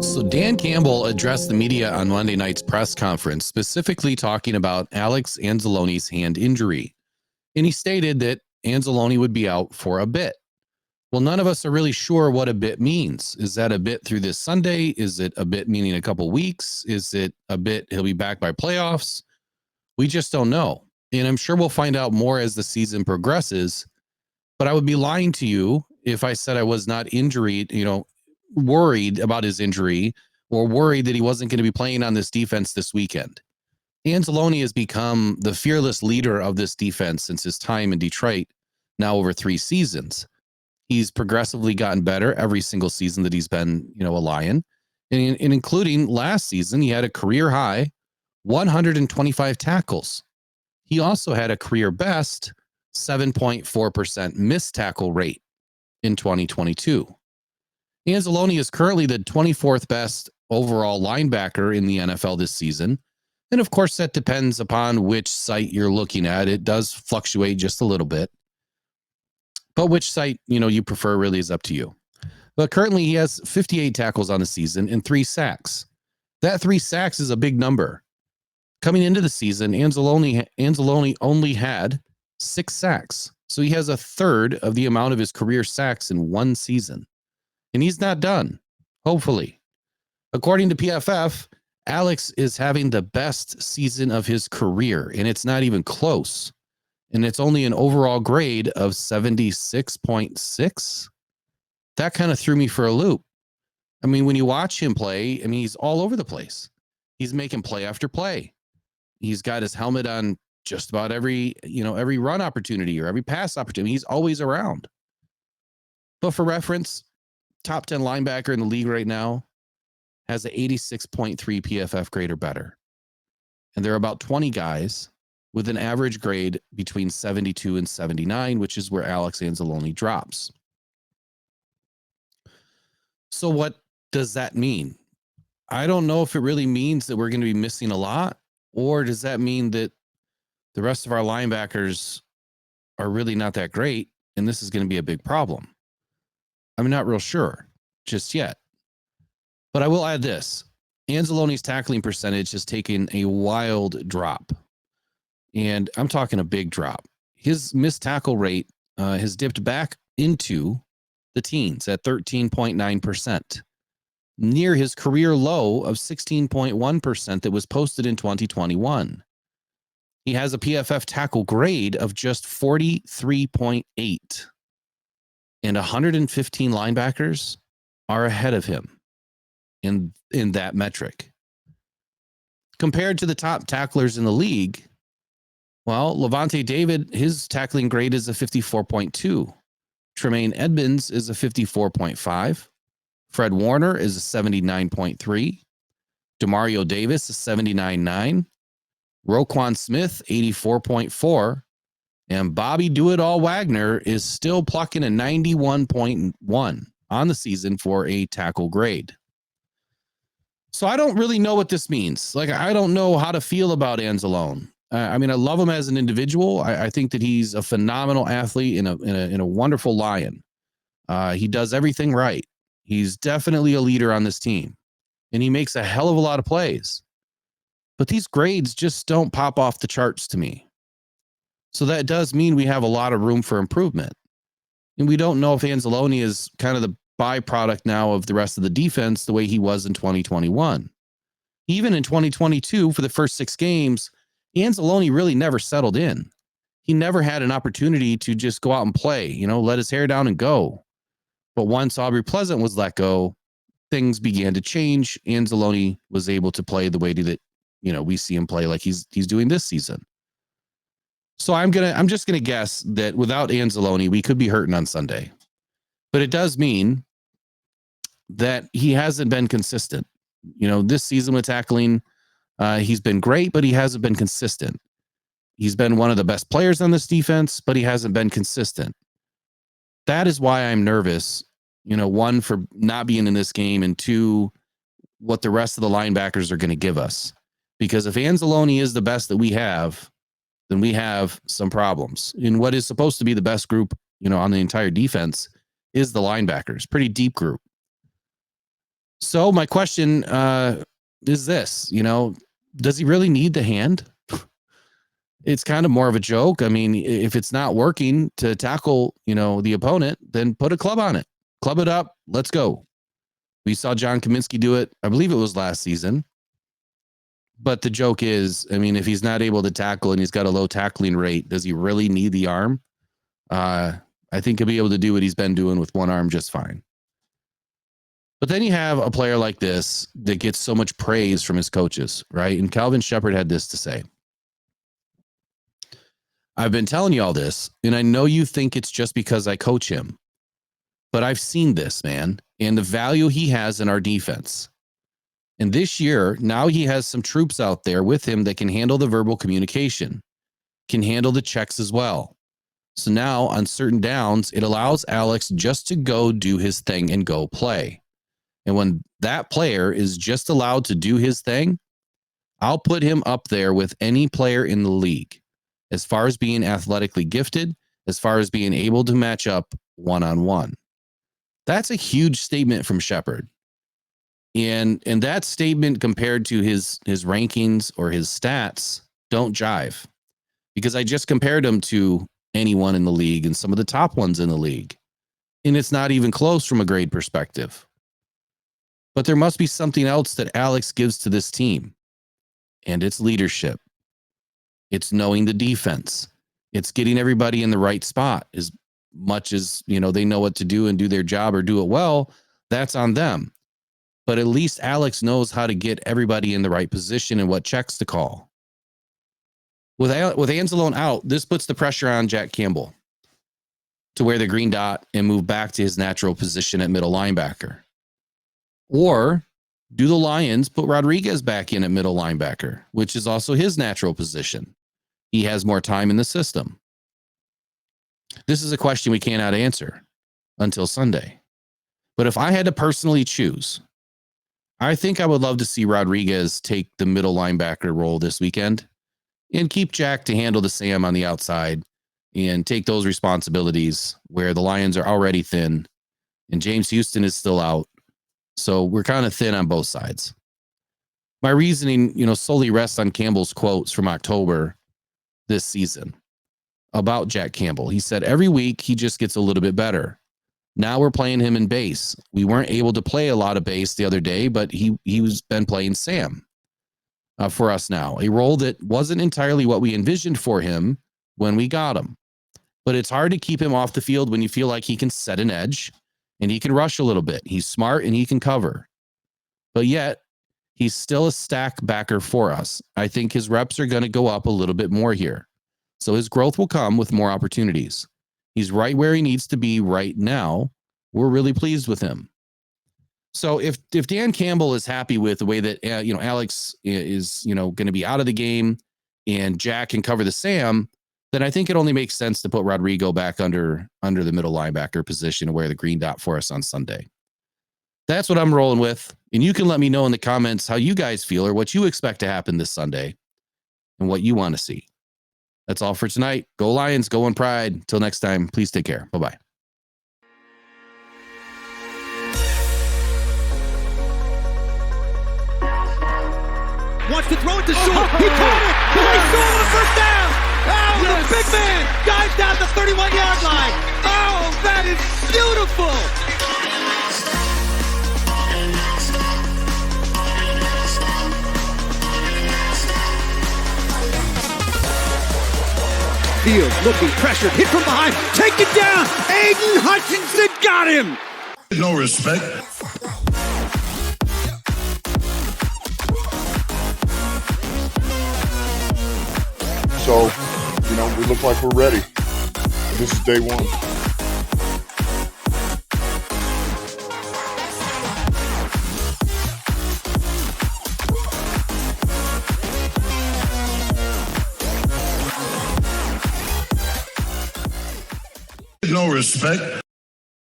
So Dan Campbell addressed the media on Monday night's press conference, specifically talking about Alex Anzalone's hand injury. And he stated that Anzalone would be out for a bit. Well, none of us are really sure what a bit means. Is that a bit through this Sunday? Is it a bit meaning a couple weeks? Is it a bit he'll be back by playoffs? We just don't know. And I'm sure we'll find out more as the season progresses. But I would be lying to you if I said I was not worried about his injury or worried that he wasn't going to be playing on this defense this weekend. Anzalone has become the fearless leader of this defense since his time in Detroit, now over 3 seasons. He's progressively gotten better every single season that he's been, a Lion. And including last season, he had a career high 125 tackles. He also had a career best 7.4% missed tackle rate in 2022. Anzalone is currently the 24th best overall linebacker in the NFL this season. And of course, that depends upon which site you're looking at. It does fluctuate just a little bit. But which site, you prefer really is up to you. But currently he has 58 tackles on the season and 3 sacks. That 3 sacks is a big number. Coming into the season, Anzalone only had 6 sacks. So he has a third of the amount of his career sacks in one season. And he's not done, hopefully. According to PFF, Alex is having the best season of his career, and it's not even close. And it's only an overall grade of 76.6. That kind of threw me for a loop. I mean, when you watch him play, he's all over the place. He's making play after play. He's got his helmet on just about every run opportunity or every pass opportunity. He's always around. But for reference, top 10 linebacker in the league right now has an 86.3 PFF grade or better. And there are about 20 guys with an average grade between 72 and 79, which is where Alex Anzalone drops. So what does that mean? I don't know if it really means that we're going to be missing a lot, or does that mean that the rest of our linebackers are really not that great and this is going to be a big problem? I'm not real sure just yet. But I will add this. Anzalone's tackling percentage has taken a wild drop. And I'm talking a big drop. His missed tackle rate has dipped back into the teens at 13.9%, near his career low of 16.1% that was posted in 2021. He has a PFF tackle grade of just 43.8, and 115 linebackers are ahead of him in that metric. Compared to the top tacklers in the league, well, Levante David, his tackling grade is a 54.2. Tremaine Edmonds is a 54.5. Fred Warner is a 79.3. Demario Davis is 79.9. Roquan Smith, 84.4. And Bobby Do-It-All Wagner is still plucking a 91.1 on the season for a tackle grade. So I don't really know what this means. I don't know how to feel about Anzalone. I love him as an individual. I think that he's a phenomenal athlete and a wonderful Lion. He does everything right. He's definitely a leader on this team, and he makes a hell of a lot of plays. But these grades just don't pop off the charts to me. So that does mean we have a lot of room for improvement. And we don't know if Anzalone is kind of the byproduct now of the rest of the defense the way he was in 2021. Even in 2022, for the first 6 games, Anzalone really never settled in. He never had an opportunity to just go out and play, let his hair down and go. But once Aubrey Pleasant was let go, things began to change. Anzalone was able to play the way that, we see him play like he's doing this season. So I'm just gonna guess that without Anzalone, we could be hurting on Sunday. But it does mean that he hasn't been consistent. This season with tackling, he's been great, but he hasn't been consistent. He's been one of the best players on this defense, but he hasn't been consistent. That is why I'm nervous, 1, for not being in this game, and 2, what the rest of the linebackers are going to give us. Because if Anzalone is the best that we have, then we have some problems. And what is supposed to be the best group, on the entire defense is the linebackers. Pretty deep group. So my question is this, does he really need the hand? It's kind of more of a joke. I mean, if it's not working to tackle, the opponent, then put a club on it. Club it up. Let's go. We saw John Kaminsky do it. I believe it was last season. But the joke is, I mean, if he's not able to tackle and he's got a low tackling rate, does he really need the arm? I think he'll be able to do what he's been doing with one arm just fine. But then you have a player like this that gets so much praise from his coaches, right? And Calvin Shepard had this to say. I've been telling you all this, and I know you think it's just because I coach him, but I've seen this, man, and the value he has in our defense. And this year, now he has some troops out there with him that can handle the verbal communication, can handle the checks as well. So now on certain downs, it allows Alex just to go do his thing and go play. And when that player is just allowed to do his thing, I'll put him up there with any player in the league as far as being athletically gifted, as far as being able to match up one-on-one. That's a huge statement from Shepard. And that statement compared to his rankings or his stats don't jive, because I just compared him to anyone in the league and some of the top ones in the league. And it's not even close from a grade perspective. But there must be something else that Alex gives to this team. And it's leadership. It's knowing the defense. It's getting everybody in the right spot. As much as, they know what to do and do their job or do it well, that's on them. But at least Alex knows how to get everybody in the right position and what checks to call. With Anzalone out, this puts the pressure on Jack Campbell to wear the green dot and move back to his natural position at middle linebacker. Or do the Lions put Rodriguez back in at middle linebacker, which is also his natural position? He has more time in the system. This is a question we cannot answer until Sunday. But if I had to personally choose, I think I would love to see Rodriguez take the middle linebacker role this weekend and keep Jack to handle the Sam on the outside and take those responsibilities where the Lions are already thin and James Houston is still out. So we're kind of thin on both sides. My reasoning, solely rests on Campbell's quotes from October this season about Jack Campbell. He said, every week he just gets a little bit better. Now we're playing him in base. We weren't able to play a lot of base the other day, but he's been playing Sam for us now. A role that wasn't entirely what we envisioned for him when we got him. But it's hard to keep him off the field when you feel like he can set an edge and he can rush a little bit. He's smart and he can cover. But yet, he's still a stack backer for us. I think his reps are going to go up a little bit more here. So his growth will come with more opportunities. He's right where he needs to be right now. We're really pleased with him. So if Dan Campbell is happy with the way that Alex is going to be out of the game and Jack can cover the Sam, then I think it only makes sense to put Rodrigo back under the middle linebacker position and wear the green dot for us on Sunday. That's what I'm rolling with. And you can let me know in the comments how you guys feel or what you expect to happen this Sunday and what you want to see. That's all for tonight. Go Lions, go in pride. Until next time, please take care. Bye-bye. Wants to throw it to Short. He caught it. He's going on the first down. Oh, yes. The big man dives down the 31-yard line. Oh, that is beautiful. Fields looking pressured, hit from behind, take it down. Aiden Hutchinson got him. No respect. So, we look like we're ready. This is day one. No respect.